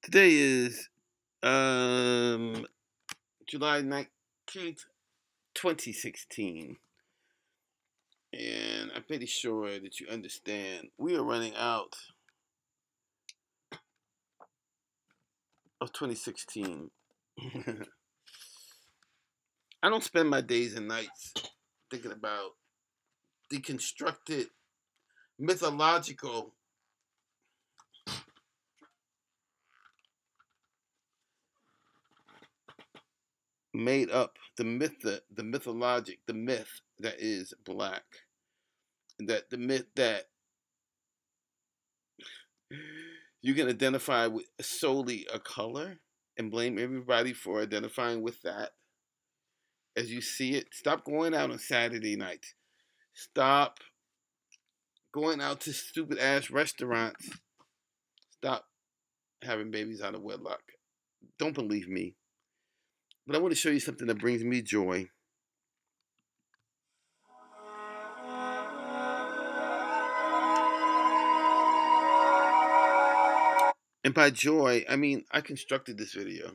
Today is July 19th, 2016. And I'm pretty sure that you understand we are running out of 2016. I don't spend my days and nights thinking about deconstructed, mythological, made up, the mythologic, the myth that is black. That the myth that you can identify with solely a color and blame everybody for identifying with that as you see it. Stop going out on Saturday nights. Stop going out to stupid ass restaurants. Stop having babies out of wedlock. Don't believe me. But I want to show you something that brings me joy. And by joy, I mean I constructed this video.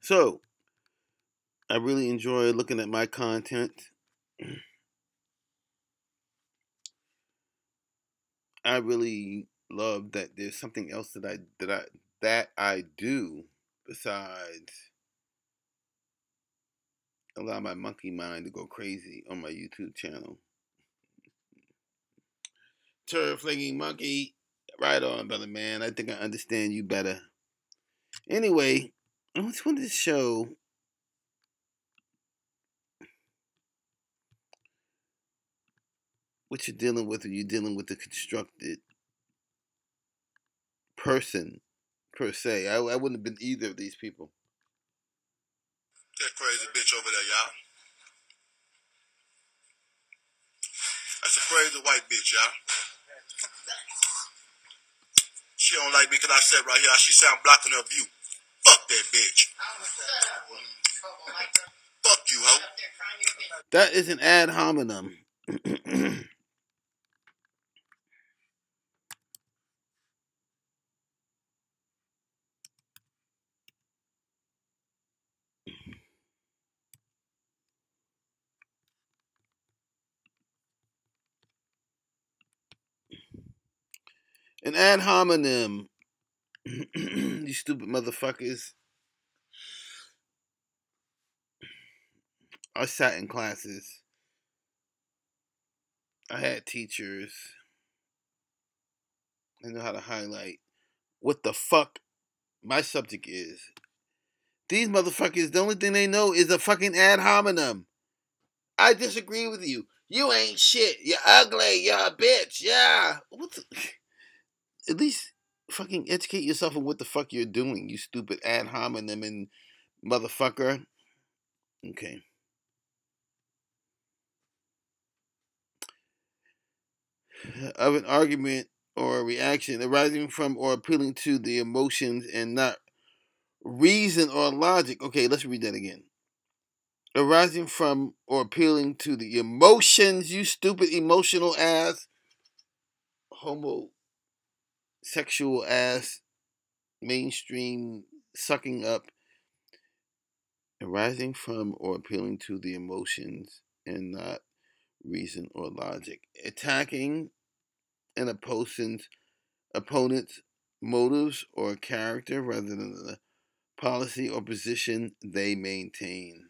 So, I really enjoy looking at my content. I really love that there's something else that I do besides allow my monkey mind to go crazy on my YouTube channel. Turd flinging monkey, right on, brother man. I think I understand you better. Anyway, I just wanted to show what you're dealing with when you're dealing with the constructed person per se. I wouldn't have been either of these people. That crazy bitch over there, y'all. That's a crazy white bitch, y'all. She don't like me because I said right here, she sound blocking her view. Fuck that bitch. Fuck you, hoe. That is an ad hominem. An ad hominem. You stupid motherfuckers. I sat in classes. I had teachers. I know how to highlight what the fuck my subject is. These motherfuckers, the only thing they know is a fucking ad hominem. I disagree with you. You ain't shit. You're ugly. You're a bitch. Yeah. What the... At least fucking educate yourself on what the fuck you're doing, you stupid ad hominem and motherfucker. Okay. Of an argument or a reaction arising from or appealing to the emotions and not reason or logic. Okay, let's read that again. Arising from or appealing to the emotions, you stupid emotional ass, homosexual ass, mainstream sucking up. Arising from or appealing to the emotions and not reason or logic. Attacking an opponent's motives or character rather than the policy or position they maintain.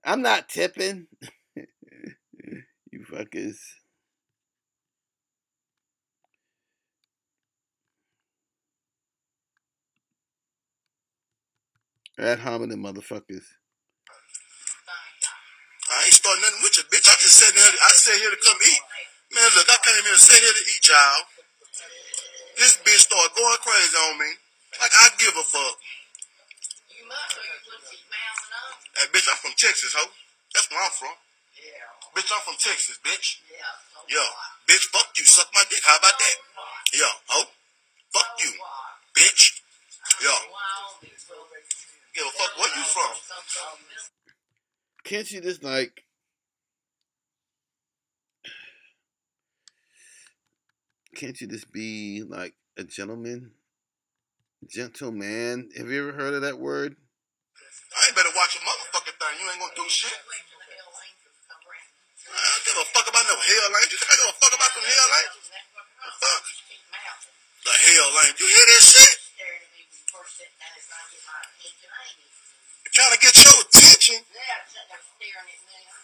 I'm not tipping. You fuckers. Ad hominem motherfuckers. I ain't starting nothing with you, bitch. I just sat here. I sat here to come eat. Man, look, I came here to sit here to eat, y'all. This bitch started going crazy on me. Like I give a fuck. Hey, bitch, I'm from Texas, ho. That's where I'm from. Bitch, I'm from Texas, bitch. Yo, bitch, fuck you. Suck my dick. How about that? Yo, ho. Fuck you, bitch. Yo. Give a fuck where you from. Can't you just like... Can't you just be like a gentleman? Gentleman? Have you ever heard of that word? I ain't better watch a motherfucking thing. You ain't gonna do shit. I don't give a fuck about no hell lane. You think I give a fuck about some hell lane? The fuck? The hell lane. You hear this shit? Trying to get your attention.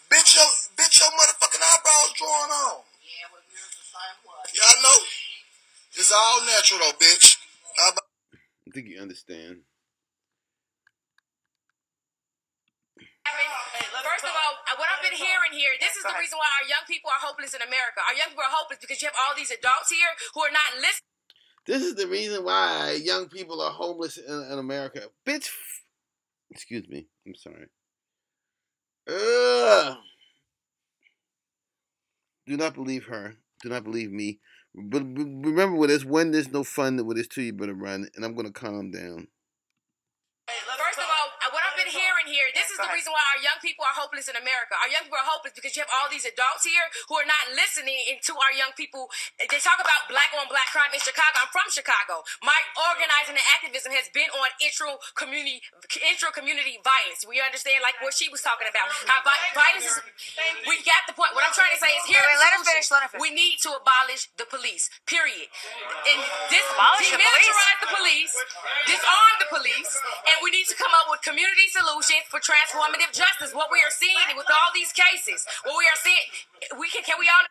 Bitch, your motherfucking eyebrows drawing on. Y'all know? It's all natural though, bitch. I think you understand. First of all, what I've been hearing here, this is the reason why our young people are hopeless in America. Our young people are hopeless because you have all these adults here who are not listening. This is the reason why young people are homeless in America. Bitch. Excuse me. I'm sorry. Ugh. Do not believe her. Do not believe me. But remember, when there's no fun with this too, you better run. And I'm going to calm down. First of all, what I've been hearing here, this is the reason why our young people are hopeless in America. Our young people are hopeless because you have all these adults here who are not listening to our young people. They talk about black on black crime in Chicago. I'm from Chicago. My organizing and activism has been on intra-community violence. We understand like what she was talking about. How violence is, we got the point. What I'm trying to say is here. Let her finish. We need to abolish the police, period. And Demilitarize the police, disarm the police, and we need to come up with community solutions for transformative justice. What we are seeing with all these cases, what we are seeing, can we all...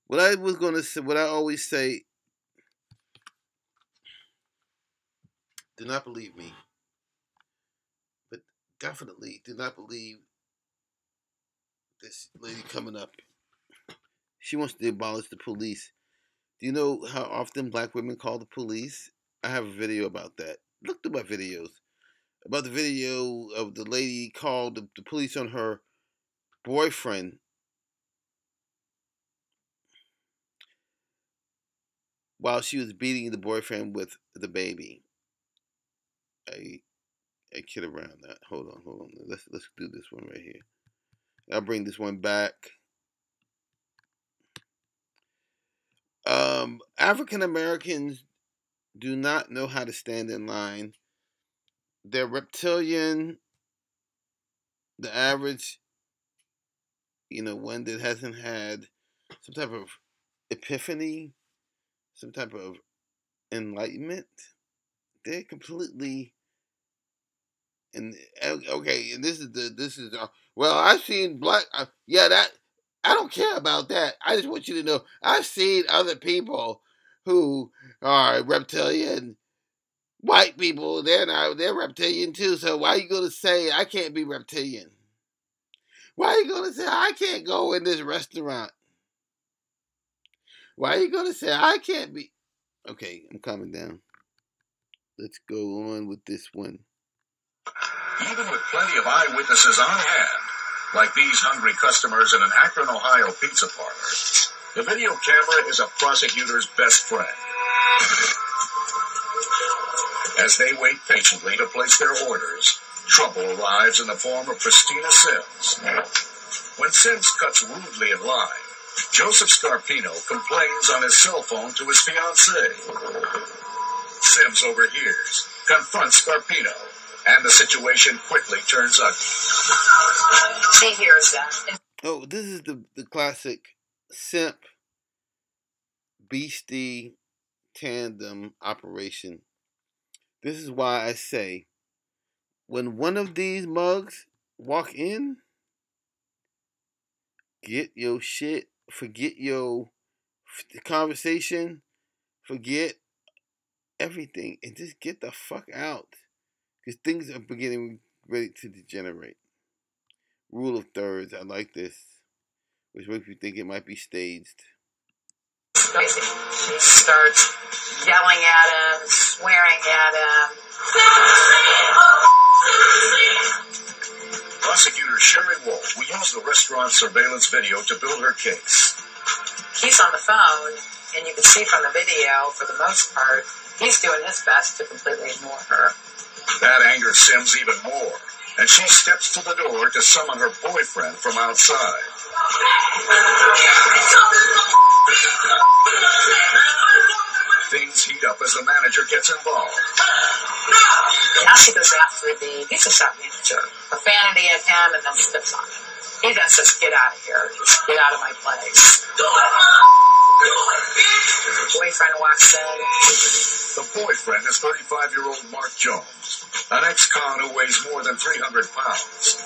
What I was going to say, what I always say, do not believe me, but definitely do not believe this lady coming up. She wants to abolish the police. Do you know how often black women call the police? I have a video about that. Look through my videos. About the video of the lady called the police on her boyfriend while she was beating the boyfriend with the baby. I kid around that. Hold on. Let's do this one right here. I'll bring this one back. African Americans do not know how to stand in line. They're reptilian. The average, one that hasn't had some type of epiphany, some type of enlightenment, they're completely. And okay, and this is well, I've seen black. That I don't care about that. I just want you to know I've seen other people who are reptilian. White people, they're reptilian too. So why are you gonna say I can't be reptilian? Why are you gonna say I can't go in this restaurant? Why are you gonna say I can't be? Okay, I'm calming down. Let's go on with this one. Even with plenty of eyewitnesses on hand, like these hungry customers in an Akron, Ohio pizza parlor, the video camera is a prosecutor's best friend. As they wait patiently to place their orders, trouble arrives in the form of Christina Sims. When Sims cuts rudely in line, Joseph Scarpino complains on his cell phone to his fiancée. Sims overhears, confronts Scarpino, and the situation quickly turns ugly. See here is that. Oh, this is the classic simp beastie tandem operation. This is why I say, when one of these mugs walk in, get your shit, forget your conversation, forget everything, and just get the fuck out. Because things are beginning ready to degenerate. Rule of thirds, I like this, which makes me think it might be staged. She starts yelling at him, swearing at him. Prosecutor Sherry Wolf will use the restaurant surveillance video to build her case. He's on the phone, and you can see from the video, for the most part, he's doing his best to completely ignore her. That angers Sims even more, and she steps to the door to summon her boyfriend from outside. Things heat up as the manager gets involved. Now she goes after the pizza shop manager, profanity at him, and then spits on him. He then says, "Get out of here. Just get out of my place." The boyfriend walks in. The boyfriend is 35-year-old Mark Jones, an ex-con who weighs more than 300 pounds.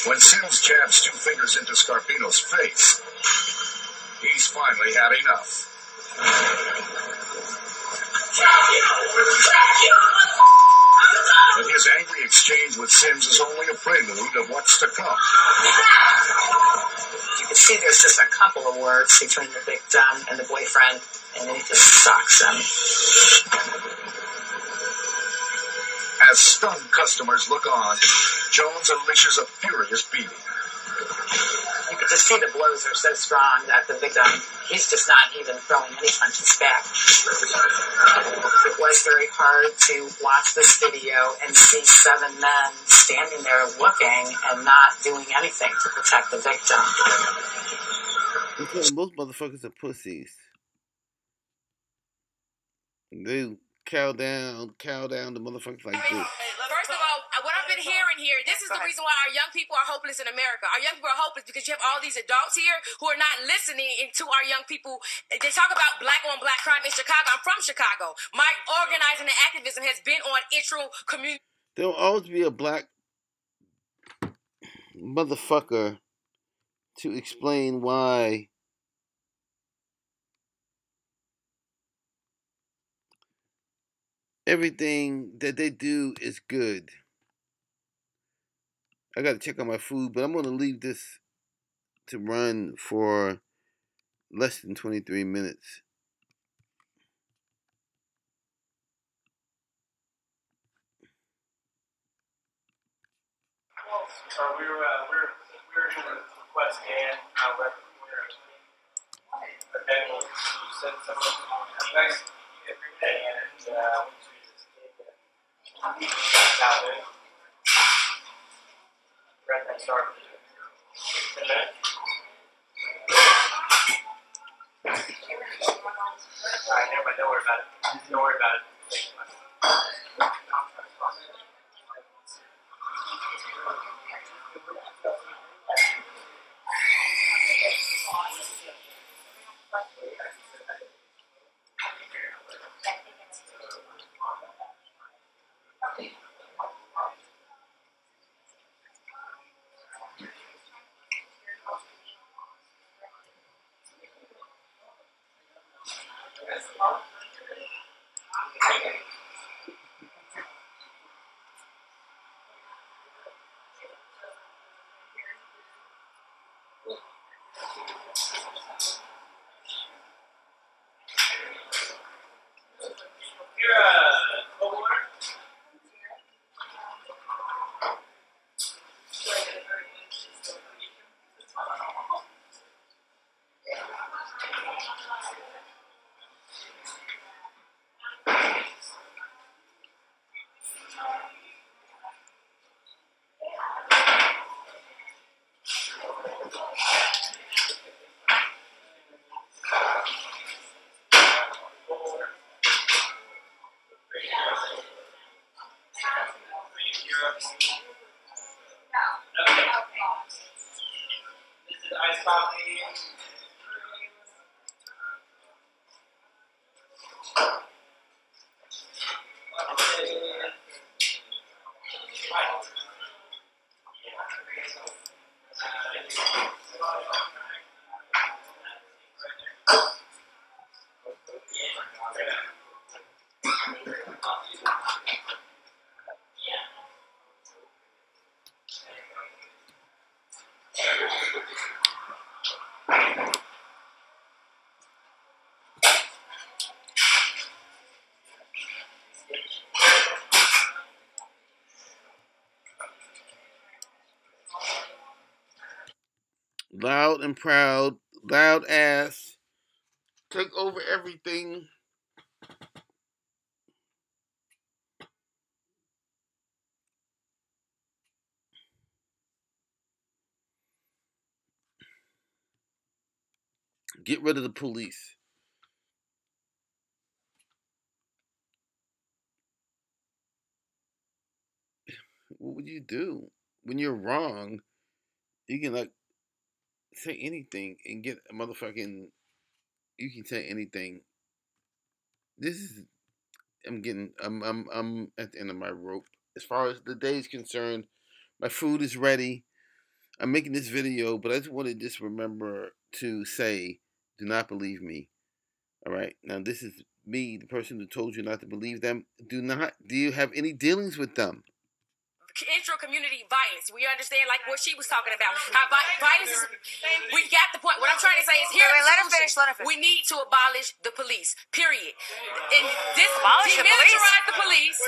When Sims jabs two fingers into Scarpino's face, he's finally had enough. But his angry exchange with Sims is only a prelude of what's to come. You can see there's just a couple of words between the victim and the boyfriend, and then he just socks him. As stunned customers look on, Jones unleashes a furious beating. You can could just see the blows are so strong that the victim, he's just not even throwing any punches back. It was very hard to watch this video and see 7 men standing there looking and not doing anything to protect the victim. Okay, most motherfuckers are pussies. They cow down the motherfuckers like this. First of all, what I've been hearing here, this is the reason why our young people are hopeless in America. Our young people are hopeless because you have all these adults here who are not listening to our young people. They talk about black on black crime in Chicago. I'm from Chicago. My organizing and activism has been on integral community. There'll always be a black motherfucker to explain why everything that they do is good. I gotta check on my food, but I'm gonna leave this to run for less than 23 minutes. We were going to request Dan, however, but then you said some of the next and Brett then started. Alright, everybody, don't worry about it. Don't worry about it. Loud and proud, loud ass, take over everything. Get rid of the police. What would you do when you're wrong? You can like say anything and get a motherfucking. You can say anything. This is. I'm at the end of my rope. As far as the day is concerned, my food is ready. I'm making this video, but I just want to just remember to say, do not believe me. All right. Now this is me, the person who told you not to believe them. Do you have any dealings with them? intra-community violence. We understand, like what she was talking about. How violence is. We got the point. What I'm trying to say is here. Let her finish. We need to abolish the police. Period. And Abolish the demilitarize the police,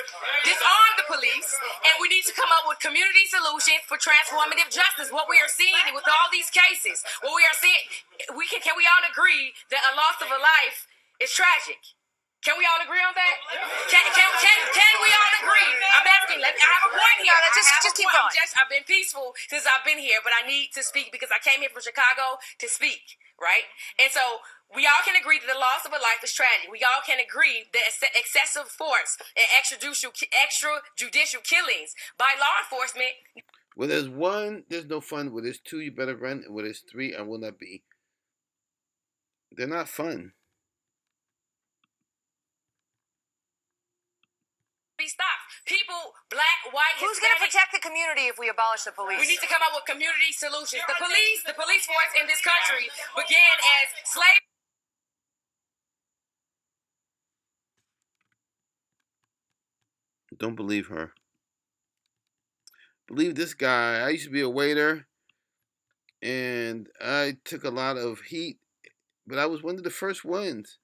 disarm the police, and we need to come up with community solutions for transformative justice. What we are seeing with all these cases, what we are seeing, can we all agree that a loss of a life is tragic? Can we all agree on that? Can we all agree? I'm asking. I have a point here. Just keep going. I've been peaceful since I've been here, but I need to speak because I came here from Chicago to speak, right? And so we all can agree that the loss of a life is tragic. We all can agree that excessive force and extrajudicial killings by law enforcement. Where there's one, there's no fun. Where there's two, you better run. And where there's three, I will not be. They're not fun. Stop. People, black, white, Who's going to protect the community if we abolish the police? We need to come up with community solutions. The police force in this country began as slave. Don't believe her. Believe this guy. I used to be a waiter, and I took a lot of heat, but I was one of the first ones.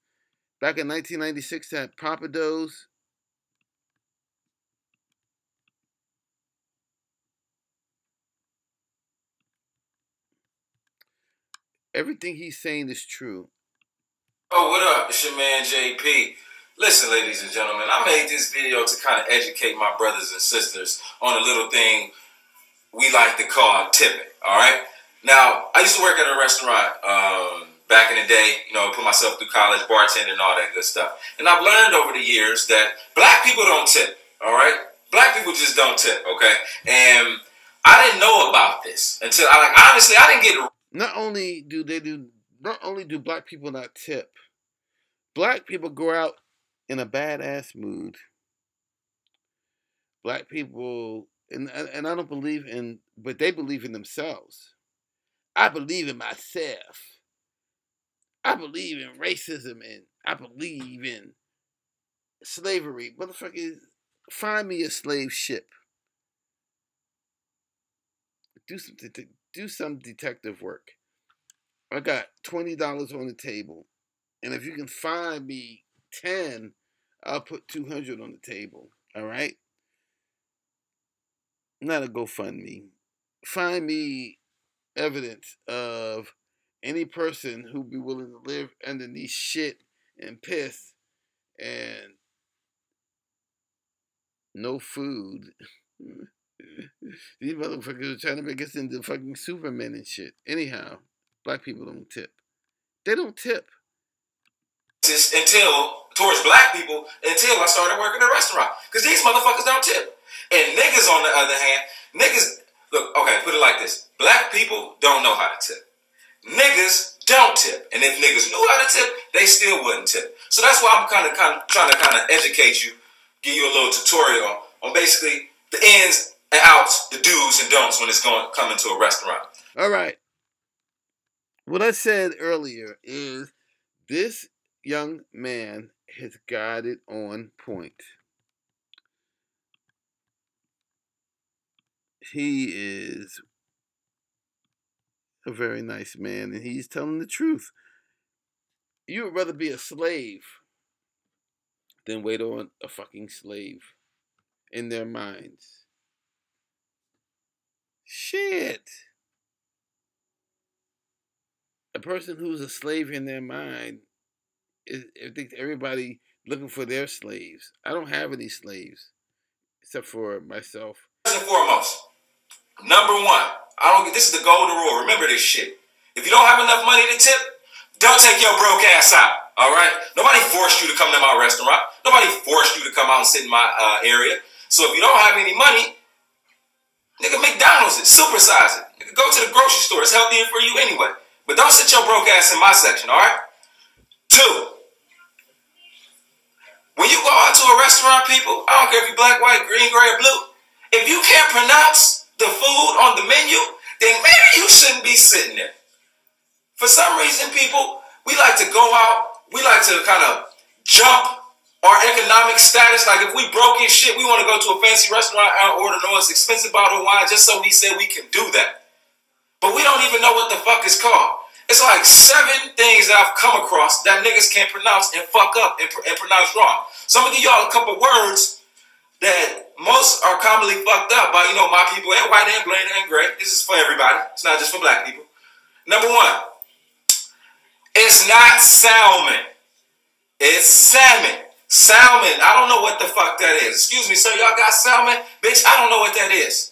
Back in 1996 at Papados. Everything he's saying is true. Oh, what up? It's your man JP. Listen, ladies and gentlemen, I made this video to kind of educate my brothers and sisters on a little thing we like to call tipping, all right? Now, I used to work at a restaurant back in the day, put myself through college, bartending and all that good stuff. And I've learned over the years that black people don't tip, all right? Black people just don't tip, okay? And I didn't know about this until, honestly, I didn't get... Not only do black people not tip, black people go out in a badass mood. Black people, and I don't believe in, but they believe in themselves. I believe in myself. I believe in racism and I believe in slavery. Motherfuckers, find me a slave ship. Do some detective work. I got $20 on the table. And if you can find me 10, I'll put 200 on the table. All right? Not a GoFundMe. Find me evidence of any person who'd be willing to live underneath shit and piss and no food. These motherfuckers are trying to make us into fucking Supermen and shit. Anyhow, black people don't tip. They don't tip. Towards black people until I started working in a restaurant. Because these motherfuckers don't tip. And niggas, on the other hand, look, okay, put it like this. Black people don't know how to tip. Niggas don't tip. And if niggas knew how to tip, they still wouldn't tip. So that's why I'm kind of trying to educate you, give you a little tutorial on basically the ins and outs, the do's and don'ts when it's coming to a restaurant. All right. What I said earlier is this young man has got it on point. He is a very nice man, and he's telling the truth. You would rather be a slave than wait on a fucking slave in their minds. Shit. A person who's a slave in their mind, I think everybody looking for their slaves. I don't have any slaves except for myself. First and foremost, number one, this is the golden rule. Remember this shit. If you don't have enough money to tip, don't take your broke ass out. All right? Nobody forced you to come to my restaurant. Nobody forced you to come out and sit in my area. So if you don't have any money, nigga, McDonald's it, supersize it. Nigga, go to the grocery store. It's healthier for you anyway. But don't sit your broke ass in my section, all right? 2, when you go out to a restaurant, people, I don't care if you're black, white, green, gray, or blue, if you can't pronounce the food on the menu, then maybe you shouldn't be sitting there. For some reason, people, we like to go out, we like to kind of jump our economic status. Like if we broke as shit, we want to go to a fancy restaurant and order the most expensive bottle of wine just so we say we can do that. But we don't even know what the fuck it's called. It's like 7 things that I've come across that niggas can't pronounce and fuck up and pronounce wrong. So I'm gonna give y'all a couple words that most are commonly fucked up by, you know, my people and white and black and gray. This is for everybody. It's not just for black people. Number 1, it's not salmon. It's salmon. Salmon. I don't know what the fuck that is. Excuse me, sir. Y'all got salmon? Bitch, I don't know what that is.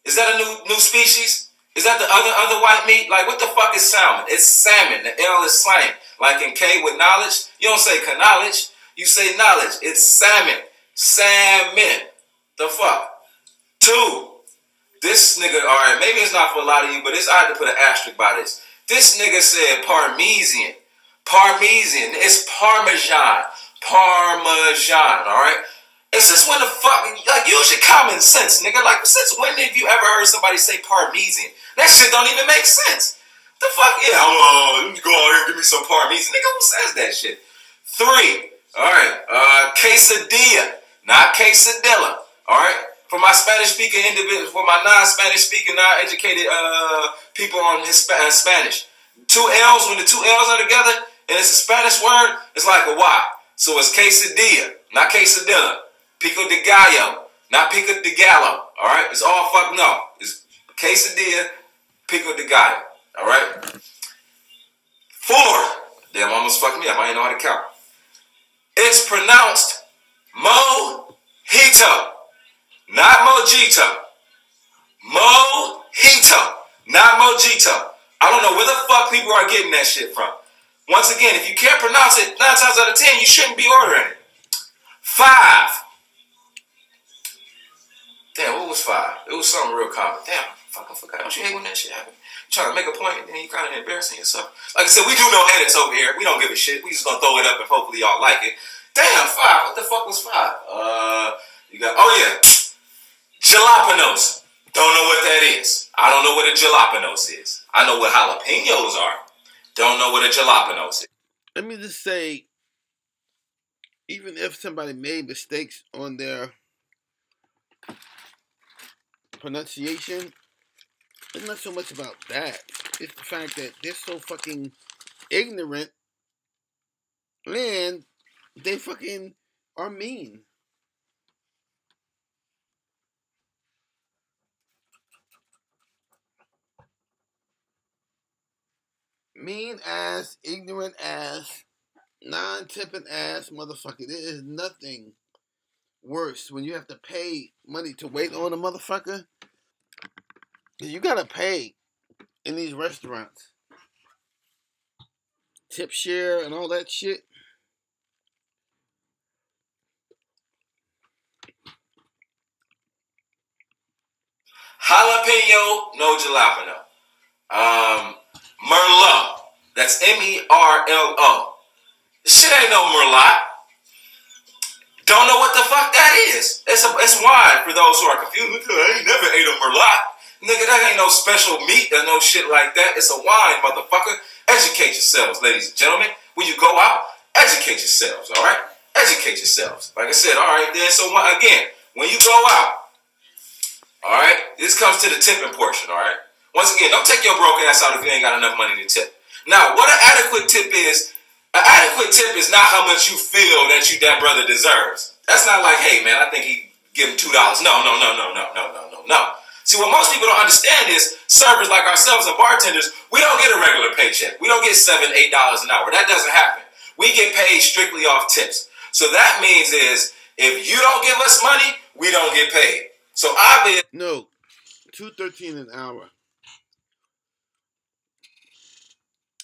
Is that a new species? Is that the other white meat? Like, what the fuck is salmon? It's salmon. The L is slang. Like in K with knowledge, you don't say knowledge. You say knowledge. It's salmon. Salmon. The fuck? 2. This nigga, all right, maybe it's not for a lot of you, but I had to put an asterisk by this. This nigga said Parmesan. Parmesan. It's Parmesan. Parmesan, all right? And since when the fuck, like, use your common sense, nigga. Like, since when have you ever heard somebody say Parmesan? That shit don't even make sense. The fuck? Yeah, let me go out here and give me some Parmesan. Nigga, who says that shit? 3, all right, quesadilla, not quesadilla, all right? For my Spanish-speaking individuals, for my non-Spanish-speaking, non-educated people on Spanish. 2 L's, when the 2 L's are together, and it's a Spanish word, it's like a Y. So it's quesadilla, not quesadilla. Pico de gallo, not pico de gallo. All right, it's all fuck no. It's quesadilla, pico de gallo. All right. 4. Damn, almost fucked me up. I ain't know how to count. It's pronounced mojito, not mojito. Mojito, not mojito. I don't know where the fuck people are getting that shit from. Once again, if you can't pronounce it 9 times out of 10, you shouldn't be ordering it. 5. Damn, what was 5? It was something real common. Damn, I fucking forgot. Don't you hate when that shit happens? You trying to make a point and then you kind of embarrassing yourself. Like I said, we do no edits over here. We don't give a shit. We just gonna throw it up and hopefully y'all like it. Damn, 5. What the fuck was 5? You got, oh yeah, jalapenos. Don't know what that is. I don't know what a jalapenos is. I know what jalapenos are. Don't know what a jalapenos is. Let me just say, even if somebody made mistakes on their pronunciation, it's not so much about that. It's the fact that they're so fucking ignorant and they fucking are mean. Mean ass, ignorant ass, non-tipping ass motherfucker. There is nothing worse when you have to pay money to wait on a motherfucker. You gotta pay in these restaurants. Tip share and all that shit. Jalapeno, no jalapeno. Merlot. That's M-E-R-L-O. This shit ain't no Merlot. Don't know what the fuck that is. It's wine for those who are confused. I ain't never ate a Merlot. Nigga, that ain't no special meat or no shit like that. It's a wine, motherfucker. Educate yourselves, ladies and gentlemen. When you go out, educate yourselves, all right? Educate yourselves. Like I said, all right, then. So, again, when you go out, all right, this comes to the tipping portion, all right? Once again, don't take your broke ass out if you ain't got enough money to tip. Now, what an adequate tip is not how much you feel that brother deserves. That's not like, hey, man, I think he give him $2. No. See, what most people don't understand is servers like ourselves and bartenders, we don't get a regular paycheck. We don't get $7, $8 an hour. That doesn't happen. We get paid strictly off tips. So that means is if you don't give us money, we don't get paid. So obviously, no, $2.13 an hour.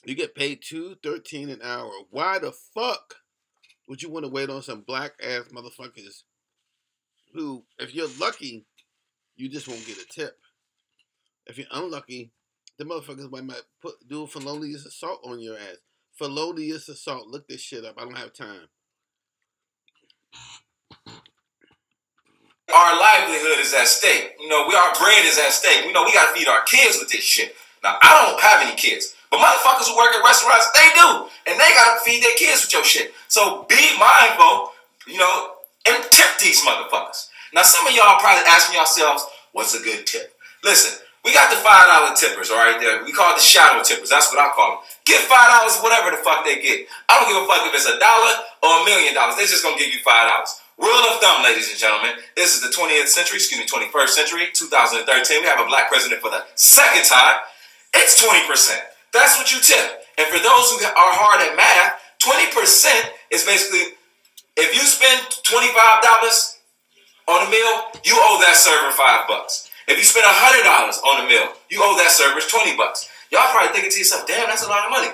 You get paid $2.13 an hour. Why the fuck would you want to wait on some black ass motherfuckers who, if you're lucky, you just won't get a tip. If you're unlucky, the motherfuckers might do a felonious assault on your ass. Felonious assault. Look this shit up. I don't have time. Our livelihood is at stake. You know, our bread is at stake. We know we gotta feed our kids with this shit. Now, I don't have any kids, but motherfuckers who work at restaurants, they do. And they gotta feed their kids with your shit. So be mindful. You know, and tip these motherfuckers. Now, some of y'all probably asking yourselves, what's a good tip? Listen, we got the $5 tippers, all right, there. We call it the shadow tippers. That's what I call them. Get $5, whatever the fuck they get. I don't give a fuck if it's $1 or $1 million. They're just going to give you $5. Rule of thumb, ladies and gentlemen. This is the 21st century, 2013. We have a black president for the second time. It's 20%. That's what you tip. And for those who are hard at math, 20% is basically, if you spend $25 on a meal, you owe that server $5. If you spend $100 on a meal, you owe that server $20. Y'all probably thinking to yourself, damn, that's a lot of money.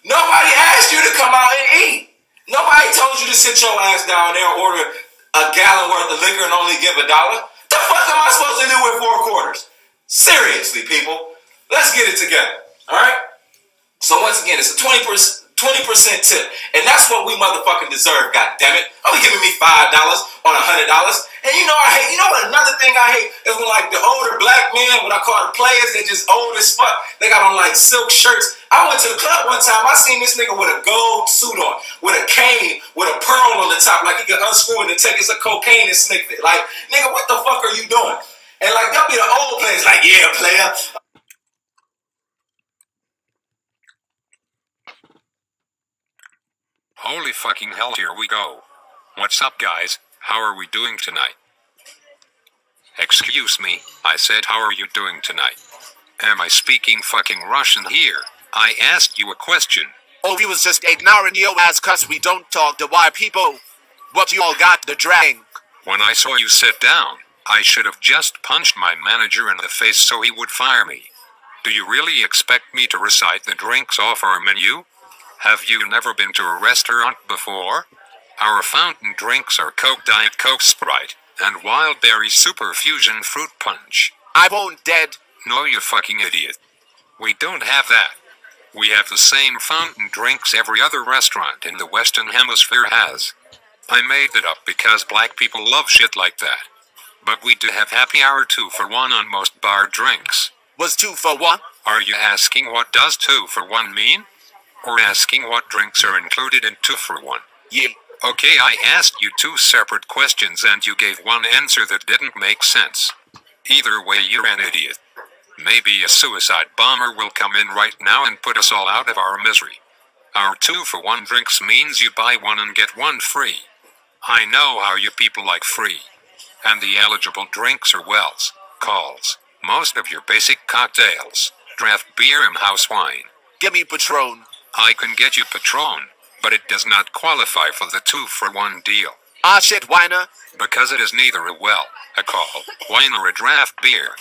Nobody asked you to come out and eat. Nobody told you to sit your ass down there and order a gallon worth of liquor and only give $1. The fuck am I supposed to do with 4 quarters? Seriously, people. Let's get it together. All right? So once again, it's a 20% tip. And that's what we motherfucking deserve, goddammit. Only giving me $5 on $100. And you know what another thing I hate is when like the older black men, what I call the players, they just old as fuck. They got on like silk shirts. I went to the club one time, I seen this nigga with a gold suit on, with a cane, with a pearl on the top, like he could unscrew it and take some cocaine and sniff it. Like, nigga, what the fuck are you doing? And like, they'll be the old players, like, yeah, player. Holy fucking hell, here we go. What's up, guys? How are we doing tonight? Excuse me, I said how are you doing tonight? Am I speaking fucking Russian here? I asked you a question. Oh, we was just ignoring your ass cause we don't talk to white people. What you all got to drink? When I saw you sit down, I should have just punched my manager in the face so he would fire me. Do you really expect me to recite the drinks off our menu? Have you never been to a restaurant before? Our fountain drinks are Coke, Diet Coke, Sprite, and Wild Berry Super Fusion Fruit Punch. I won't dead. No, you fucking idiot. We don't have that. We have the same fountain drinks every other restaurant in the Western Hemisphere has. I made it up because black people love shit like that. But we do have happy hour 2 for 1 on most bar drinks. Was 2 for 1? Are you asking what does 2 for 1 mean? Or asking what drinks are included in 2 for 1? Yeah. Okay, I asked you 2 separate questions and you gave one answer that didn't make sense. Either way, you're an idiot. Maybe a suicide bomber will come in right now and put us all out of our misery. Our 2 for 1 drinks means you buy 1 and get 1 free. I know how you people like free. And the eligible drinks are Wells, Calls, most of your basic cocktails, draft beer and house wine. Give me Patron. I can get you Patron, but it does not qualify for the 2 for 1 deal. Ah shit, whiner. Because it is neither a well, a call, wine or a draft beer.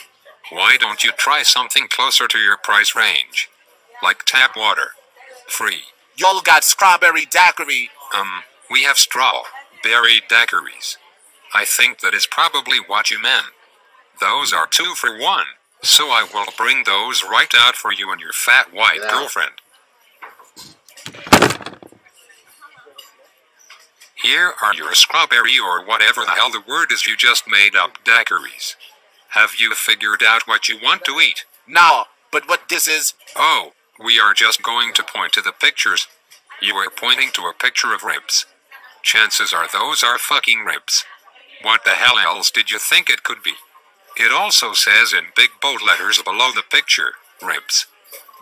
Why don't you try something closer to your price range? Like tap water. Free. Y'all got strawberry daiquiri. We have strawberry daiquiris. I think that is probably what you meant. Those are 2 for 1, so I will bring those right out for you and your fat white girlfriend. Here are your strawberry or whatever the hell the word is you just made up daiquiris. Have you figured out what you want to eat? No, but what this is? Oh, we are just going to point to the pictures. You are pointing to a picture of ribs. Chances are those are fucking ribs. What the hell else did you think it could be? It also says in big bold letters below the picture, ribs.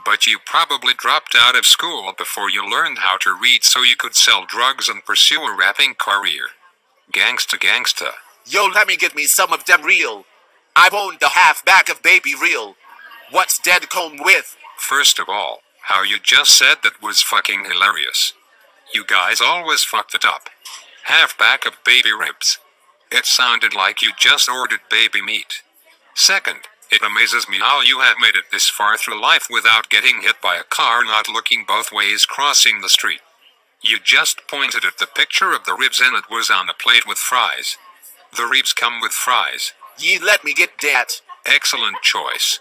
But you probably dropped out of school before you learned how to read so you could sell drugs and pursue a rapping career. Gangsta gangsta. Yo, let me get me some of them real. I owned the half bag of baby real. What's dead comb with? First of all, how you just said that was fucking hilarious. You guys always fucked it up. Half bag of baby ribs. It sounded like you just ordered baby meat. Second, it amazes me how you have made it this far through life without getting hit by a car not looking both ways crossing the street. You just pointed at the picture of the ribs and it was on a plate with fries. The ribs come with fries. Ye let me get that. Excellent choice.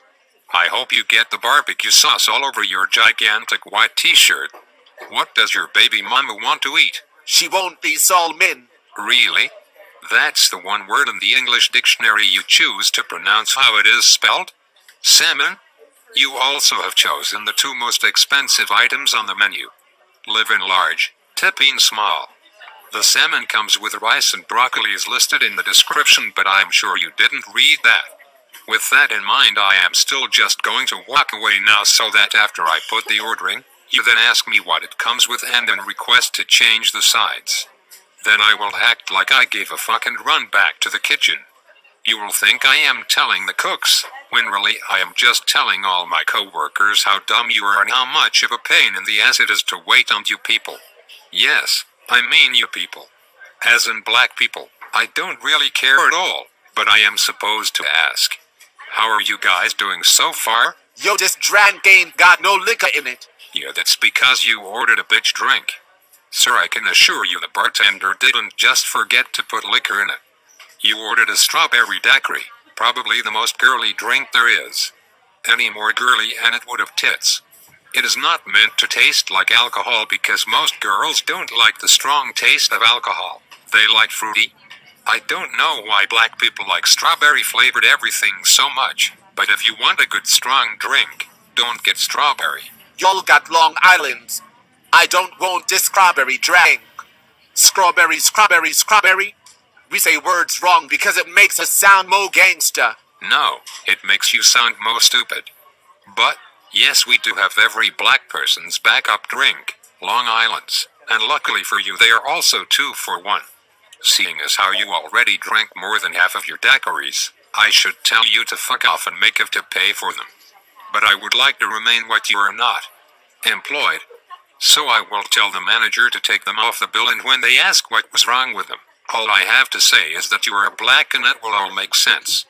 I hope you get the barbecue sauce all over your gigantic white t-shirt. What does your baby mama want to eat? She won't be salmon. Really? That's the one word in the English dictionary you choose to pronounce how it is spelled? Salmon? You also have chosen the 2 most expensive items on the menu. Living large, tipping small. The salmon comes with rice and broccoli is listed in the description, but I'm sure you didn't read that. With that in mind, I am still just going to walk away now so that after I put the order in, you then ask me what it comes with and then request to change the sides. Then I will act like I gave a fuck and run back to the kitchen. You will think I am telling the cooks, when really I am just telling all my co-workers how dumb you are and how much of a pain in the ass it is to wait on you people. Yes, I mean you people. As in black people. I don't really care at all, but I am supposed to ask. How are you guys doing so far? Yo, this drink ain't got no liquor in it. Yeah, that's because you ordered a bitch drink. Sir, I can assure you the bartender didn't just forget to put liquor in it. You ordered a strawberry daiquiri, probably the most girly drink there is. Any more girly and it would have tits. It is not meant to taste like alcohol because most girls don't like the strong taste of alcohol. They like fruity. I don't know why black people like strawberry flavored everything so much, but if you want a good strong drink, don't get strawberry. Y'all got Long Island. I don't want this strawberry drink. Strawberry, strawberry, strawberry. We say words wrong because it makes us sound more gangsta. No, it makes you sound more stupid. But, yes, we do have every black person's backup drink, Long Island's, and luckily for you they are also 2 for 1. Seeing as how you already drank more than half of your daiquiris, I should tell you to fuck off and make it to pay for them. But I would like to remain what you are not. Employed. So I will tell the manager to take them off the bill, and when they ask what was wrong with them, all I have to say is that you are black and it will all make sense.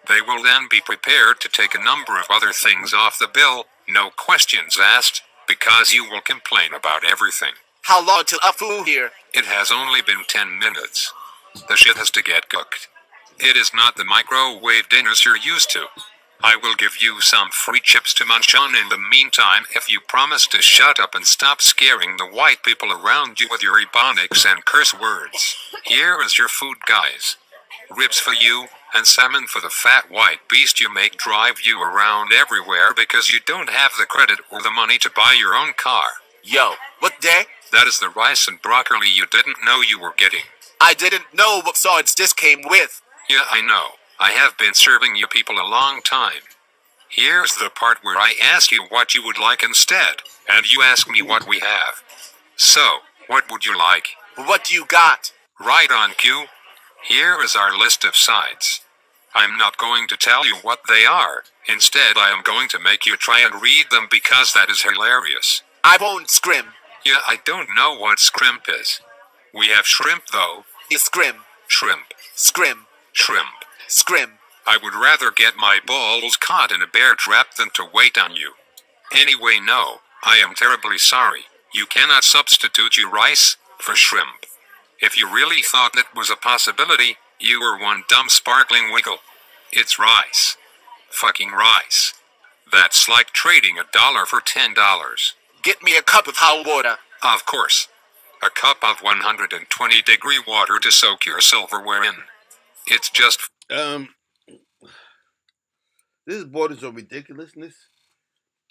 They will then be prepared to take a number of other things off the bill, no questions asked, because you will complain about everything. How long till a food here? It has only been 10 minutes. The shit has to get cooked. It is not the microwave dinners you're used to. I will give you some free chips to munch on in the meantime if you promise to shut up and stop scaring the white people around you with your ebonics and curse words. Here is your food, guys. Ribs for you, and salmon for the fat white beast you make drive you around everywhere because you don't have the credit or the money to buy your own car. Yo, what day? That is the rice and broccoli you didn't know you were getting. I didn't know what sides this came with. Yeah, I know. I have been serving you people a long time. Here's the part where I ask you what you would like instead, and you ask me what we have. So, what would you like? What you got? Right on cue. Here is our list of sides. I'm not going to tell you what they are. Instead, I am going to make you try and read them because that is hilarious. I won't scrim. Yeah, I don't know what scrimp is. We have shrimp, though. Scrim. Shrimp. Scrim. Shrimp. Scrim. I would rather get my balls caught in a bear trap than to wait on you. Anyway, no, I am terribly sorry. You cannot substitute your rice for shrimp. If you really thought that was a possibility, you were one dumb sparkling wiggle. It's rice. Fucking rice. That's like trading $1 for $10. Get me a cup of hot water. Of course. A cup of 120-degree water to soak your silverware in. It's just... This borders on ridiculousness.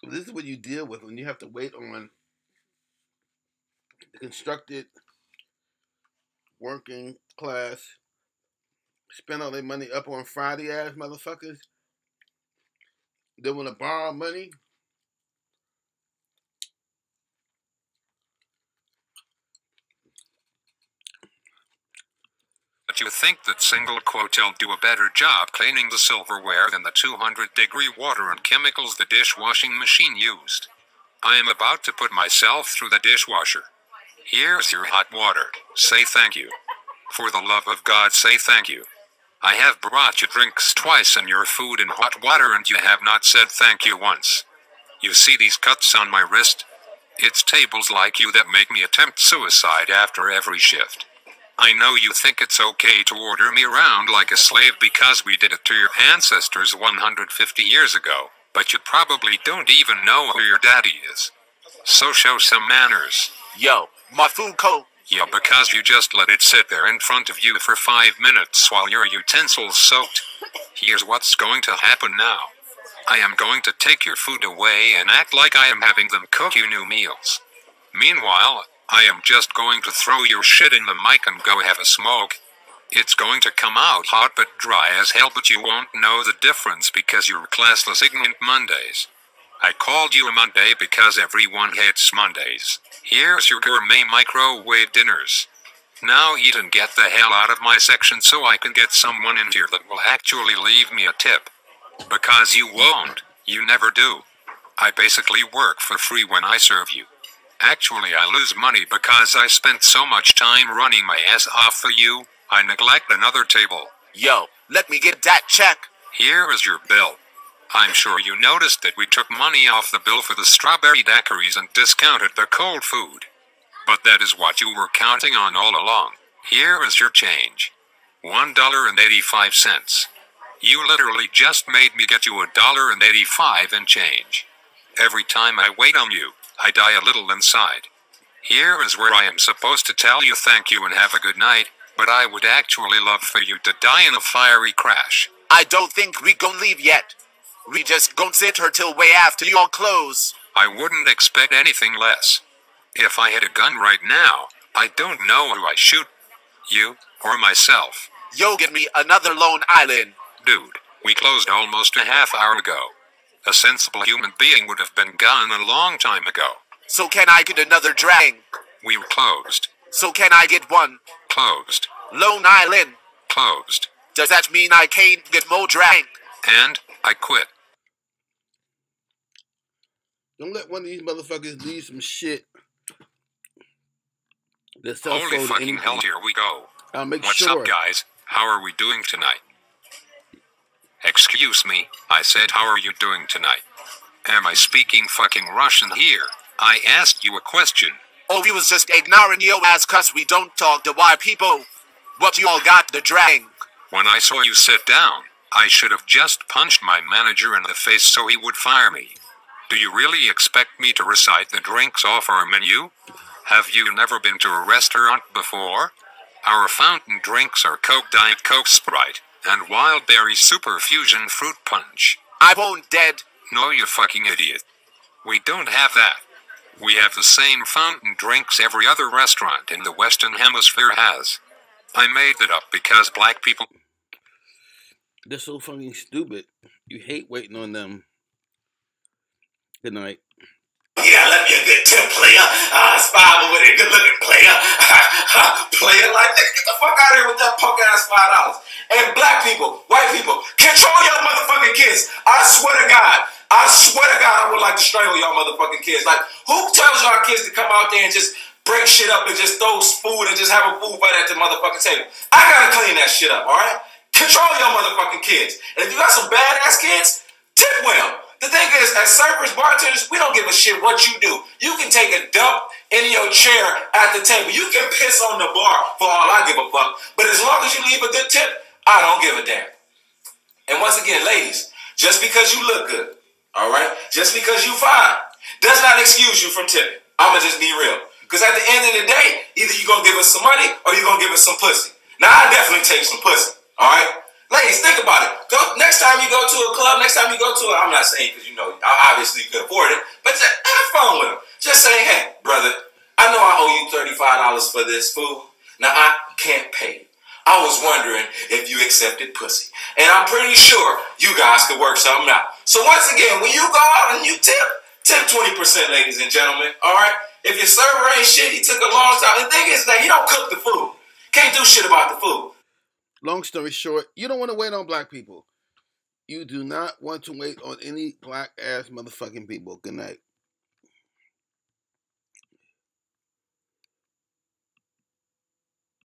This is what you deal with when you have to wait on the constructed working class, spend all their money up on Friday ass motherfuckers. They want to borrow money. But you think that single quote'll do a better job cleaning the silverware than the 200-degree water and chemicals the dishwashing machine used. I am about to put myself through the dishwasher. Here's your hot water. Say thank you. For the love of God, say thank you. I have brought you drinks twice and your food in hot water and you have not said thank you once. You see these cuts on my wrist? It's tables like you that make me attempt suicide after every shift. I know you think it's okay to order me around like a slave because we did it to your ancestors 150 years ago, but you probably don't even know who your daddy is. So show some manners. Yo, my food cold. Yeah, because you just let it sit there in front of you for 5 minutes while your utensils soaked. Here's what's going to happen now. I am going to take your food away and act like I am having them cook you new meals. Meanwhile, I am just going to throw your shit in the mic and go have a smoke. It's going to come out hot but dry as hell, but you won't know the difference because you're classless ignorant Mondays. I called you a Monday because everyone hates Mondays. Here's your gourmet microwave dinners. Now eat and get the hell out of my section so I can get someone in here that will actually leave me a tip. Because you won't. You never do. I basically work for free when I serve you. Actually, I lose money because I spent so much time running my ass off for you, I neglect another table. Yo, let me get that check. Here is your bill. I'm sure you noticed that we took money off the bill for the strawberry daiquiris and discounted the cold food. But that is what you were counting on all along. Here is your change. $1.85. You literally just made me get you $1.85 and change. Every time I wait on you, I die a little inside. Here is where I am supposed to tell you thank you and have a good night, but I would actually love for you to die in a fiery crash. I don't think we gon' leave yet. We just gon' sit here till way after you all close. I wouldn't expect anything less. If I had a gun right now, I don't know who I shoot. You or myself. Yo, get me another Lone Island. Dude, we closed almost a half hour ago. A sensible human being would have been gone a long time ago. So can I get another drink? We were closed. So can I get one? Closed. Lone Island. Closed. Does that mean I can't get more drink? And I quit. Don't let one of these motherfuckers leave some shit. Holy fucking hell, here we go. I'll make What's sure. up, guys? How are we doing tonight? Excuse me, I said how are you doing tonight? Am I speaking fucking Russian here? I asked you a question. Oh, we was just ignoring your ass cause we don't talk to white people. What you all got to drink? When I saw you sit down, I should have just punched my manager in the face so he would fire me. Do you really expect me to recite the drinks off our menu? Have you never been to a restaurant before? Our fountain drinks are Coke, Diet Coke, Sprite, and Wild Berry Super Fusion Fruit Punch. I won't dead. No, you fucking idiot. We don't have that. We have the same fountain drinks every other restaurant in the Western Hemisphere has. I made that up because black people... They're so fucking stupid. You hate waiting on them. Good night. Yeah, I love you a good tip, player. Spy with a good looking player. Player, like, get the fuck out of here with that punk ass $5. And black people, white people, control your motherfucking kids. I swear to God, I would like to strangle y'all motherfucking kids. Like, who tells y'all kids to come out there and just break shit up and just throw food and just have a food fight at the motherfucking table? I gotta clean that shit up, alright? Control your motherfucking kids. And if you got some badass kids, tip well. The thing is, as servers, bartenders, we don't give a shit what you do. You can take a dump in your chair at the table. You can piss on the bar for all I give a fuck. But as long as you leave a good tip, I don't give a damn. And once again, ladies, just because you look good, all right, just because you fine, does not excuse you from tipping. I'ma just be real. Because at the end of the day, either you gonna give us some money or you gonna give us some pussy. Now, I definitely take some pussy, all right? Ladies, think about it. Go next time you go to a club, next time you go to I'm not saying because, you know, obviously you can afford it, but just have fun with them. Just say, hey, brother, I know I owe you $35 for this food. Now, I can't pay you. I was wondering if you accepted pussy. And I'm pretty sure you guys could work something out. So once again, when you go out and you tip 20%, ladies and gentlemen, all right? If your server ain't shit, he took a long time. The thing is that he don't cook the food. Can't do shit about the food. Long story short, you don't want to wait on black people. You do not want to wait on any black ass motherfucking people. Good night.